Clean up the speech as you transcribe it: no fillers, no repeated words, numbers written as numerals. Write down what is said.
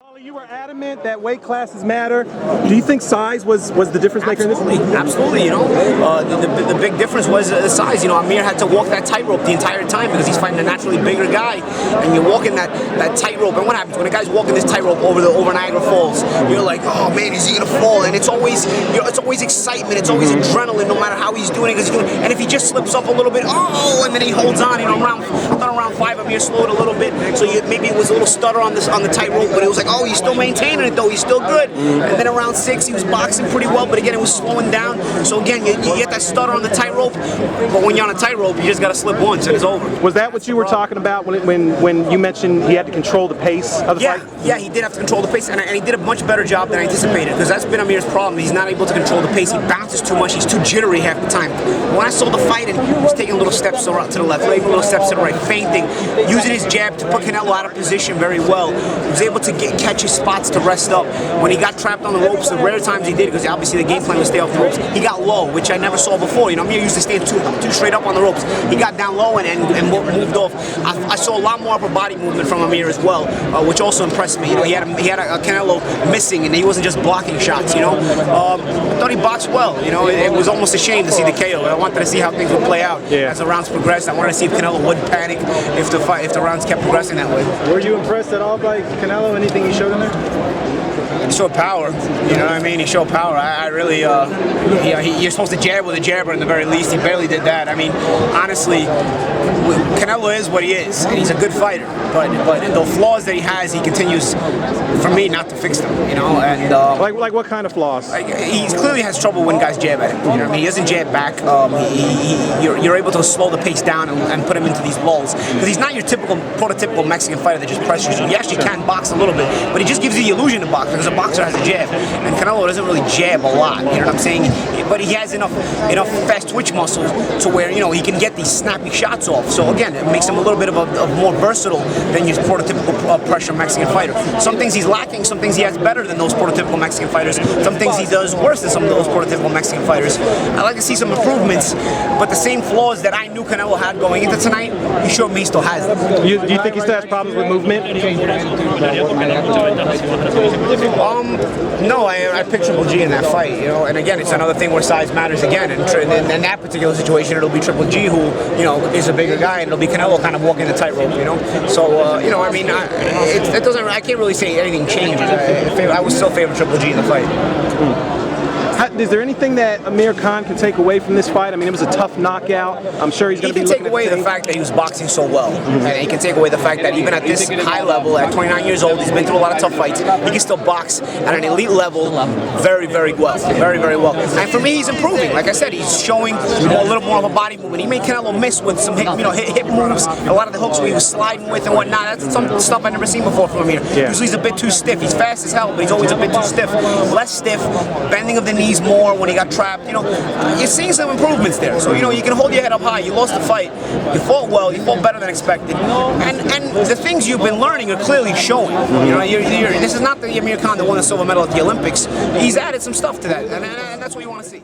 You were adamant that weight classes matter. Do you think size was the difference maker in this? Absolutely. You know, the big difference was the size. You know, Amir had to walk that tightrope the entire time because he's fighting a naturally bigger guy, and you're walking that tightrope. And what happens when a guy's walking this tightrope over Niagara Falls? You're like, oh man, is he gonna fall? And it's always excitement. It's always adrenaline, no matter how he's doing it. And if he just slips up a little bit, oh, and then he holds on. You know, around 5, Amir slowed a little bit, so maybe it was a little stutter on the tightrope, but it was like, oh, he's still maintaining it though. He's still good. And then around 6, he was boxing pretty well, but again, it was slowing down. So again, you get that stutter on the tightrope, but when you're on a tightrope, you just got to slip once and it's over. Was that what you were talking about when you mentioned he had to control the pace of the fight? Yeah, he did have to control the pace, and he did a much better job than I anticipated, because that's been Amir's problem. He's not able to control the pace. He bounces too much. He's too jittery half the time. When I saw the fight, and he was taking little steps to the left, little steps to the right, feinting, using his jab to put Canelo out of position very well. He was able to catch his spots to rest up. When he got trapped on the ropes, the rare times he did, because obviously the game plan was stay off the ropes, he got low, which I never saw before. You know, Amir used to stand too straight up on the ropes. He got down low and moved off. I saw a lot more upper body movement from Amir as well, which also impressed me. You know, he had a Canelo missing, and he wasn't just blocking shots. You know, I thought he boxed well. You know, it was almost a shame to see the KO. I wanted to see how things would play out as the rounds progressed. I wanted to see if Canelo would panic if the rounds kept progressing that way. Were you impressed at all by Canelo? Anything he showed in there? He showed power, you know what I mean? He showed power. I really, you're supposed to jab with a jabber in the very least. He barely did that. I mean, honestly, Canelo is what he is, and he's a good fighter. But the flaws that he has, he continues, for me, not to fix them, you know? And like what kind of flaws? He clearly has trouble when guys jab at him. You know what I mean? He doesn't jab back. You're able to slow the pace down and put him into these lulls, because he's not your prototypical Mexican fighter that just pressures you. He actually can box a little bit, but he just gives you the illusion to box, because a boxer has a jab, and Canelo doesn't really jab a lot. You know what I'm saying? But he has enough fast twitch muscles to where, you know, he can get these snappy shots off. So again, it makes him a little bit of more versatile than your prototypical pressure Mexican fighter. Some things he's lacking, some things he has better than those prototypical Mexican fighters. Some things he does worse than some of those prototypical Mexican fighters. I like to see some improvements, but the same flaws that I knew Canelo had going into tonight, he showed me he still has them. Do you think he still has problems with movement? No, I picked Triple G in that fight, you know, and again, it's another thing where size matters again, and in that particular situation, it'll be Triple G who, you know, is a bigger guy, and it'll be Canelo kind of walking the tightrope, you know. So, you know, I mean, I can't really say anything changes. I would still favor Triple G in the fight. Is there anything that Amir Khan can take away from this fight? I mean, it was a tough knockout. I'm sure he's going to be looking at take away the fact that he was boxing so well. And he can take away the fact that even at this high level, at 29 years old, he's been through a lot of tough fights. He can still box at an elite level very, very well. Very, very well. And for me, he's improving. Like I said, he's showing a little more of a body movement. He made Canelo miss with some hip moves, a lot of the hooks where he was sliding with and whatnot. That's some stuff I've never seen before from Amir. Usually he's a bit too stiff. He's fast as hell, but he's always a bit too stiff. Less stiff, bending of the knees more when he got trapped. You know, you're seeing some improvements there. So, you know, you can hold your head up high. You lost the fight. You fought well. You fought better than expected. And the things you've been learning are clearly showing. You know, this is not the Amir Khan that won the silver medal at the Olympics. He's added some stuff to that, and that's what you want to see.